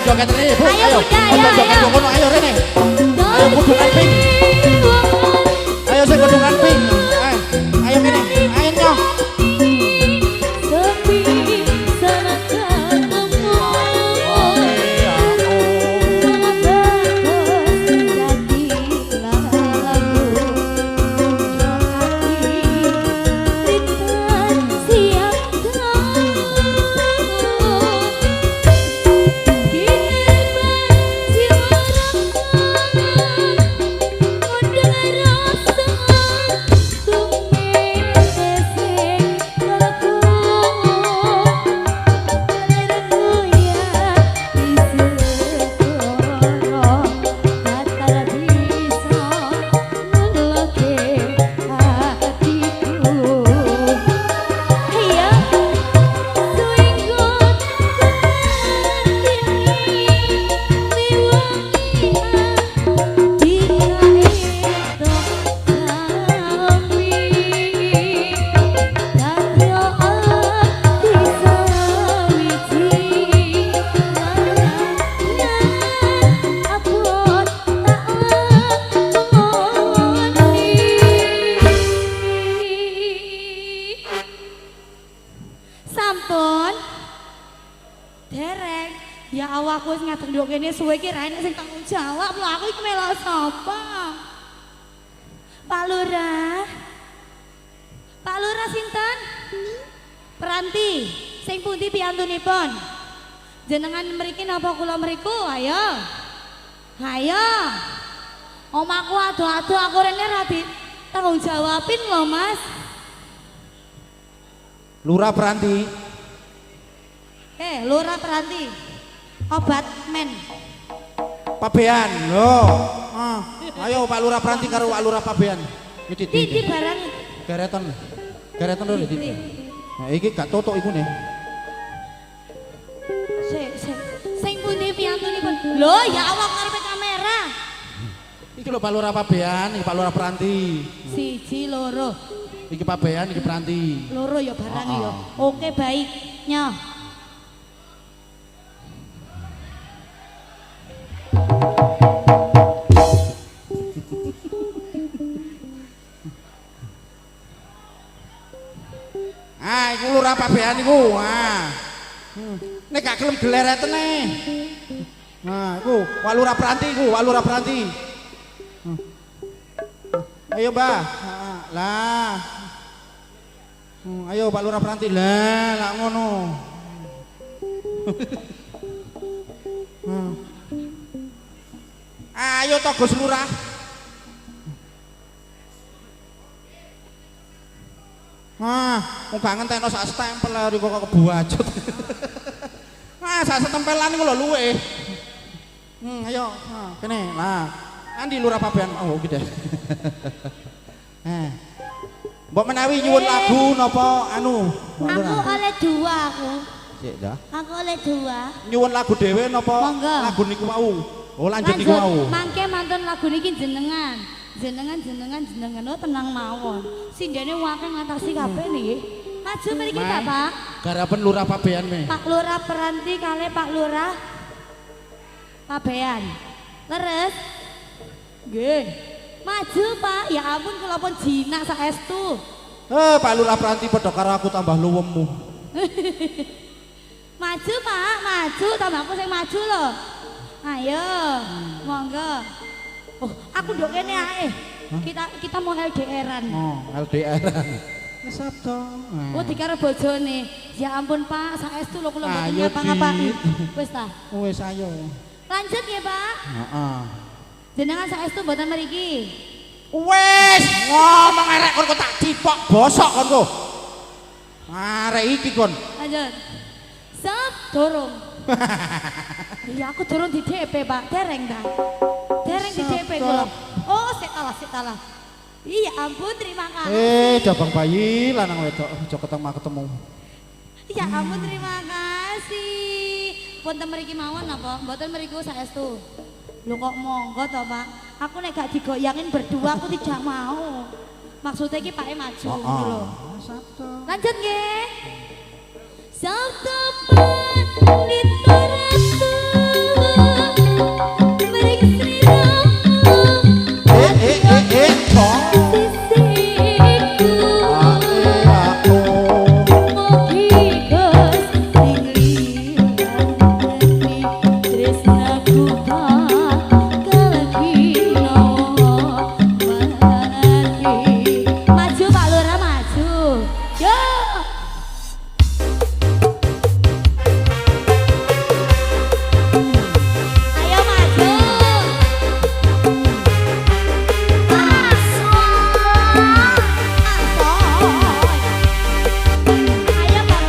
joget ini Bu, ayo joget kono ayo rene ayo kudungan pink ayo sing kudungan pink ayo kene ayo nyong ya awakku wis ngadeg nduk kene suwe iki ra enek sing tanggung jawab lho aku iki melok sapa Pak Lurah Pak Lurah sinten Peranti sing pundi piyantunipun jenengan mriki napa kula mriku ayo ayo omahku ado-ado aku rene ra tanggung jawabin lho Mas Lurah Peranti Lurah Peranti obat men pabean lho ayo Pak Lurah Peranti karo Pak Lurah pabean titip barang gareton lho titip nah iki gak totok iku nih sing pundi piyantunipun lho ya Allah ngarepe kamera iki lho Pak Lurah pabean iki Pak Lurah Peranti siji loro iki pabean iki Peranti loro ya barang ya oke baik nyoh iku Lurah pabean iku nek gak gelem geleretene iku Pak Lurah Peranti iku Pak Lurah Peranti ayo Mbah lah ayo Pak Lurah Peranti lah ngono ayo Togos Lurah wong gak ngenteni sak stempel lho kok kebuacut sak stempelan iku lho luwe ayo kene lah andi Lurah pabean oh gitu mbok menawi nyuwun lagu napa anu aku oleh dua aku sik dah aku oleh dua nyuwun lagu dhewe napa lagu niku wau oh lanjut niku wau mangke mantun lagu niki jenengan oh tenang mawon sindene wake ngatasi kabeh niki maju mriki Bapak garapen Lurah pabean me Pak Lurah Peranti kali Pak Lurah pabean leres nggih maju Pak ya ampun kula pun jinak saestu Pak Lurah Peranti padha karo aku tambah luwemmu maju Pak maju tambahku sing maju lho ayo monggo oh aku nduk kene ae kita mau LDR-an LDR-an sabda oh dikaro bojone ya ampun Pak saestu lho kula mboten ngapa-ngapani wis ta wis ayo lanjut ya Pak jenengan saestu mboten mriki wis ngomong arek kon tak cipok bosok kon kok arek iki kon lanjut sep dorong iya aku dorong di DP Pak dereng ta dereng di DP kula oh sik talah Iya ampun, terima kasih. Dabang bayi lanang wedok aja ketemu. Ya ampun, terima kasih. Punten mriki mawon apa? Mboten mriku saestu. Lho kok monggo to, Pak? Aku nek gak digoyangin berdua aku tidak mau. Maksudnya iki Pak maju ngono lho. Lanjut nggih. Sabtu dituratu mring Sri Maju Pak Lurah maju. Yo. Ayo maju. Ayo Bapak. Goyang Pak.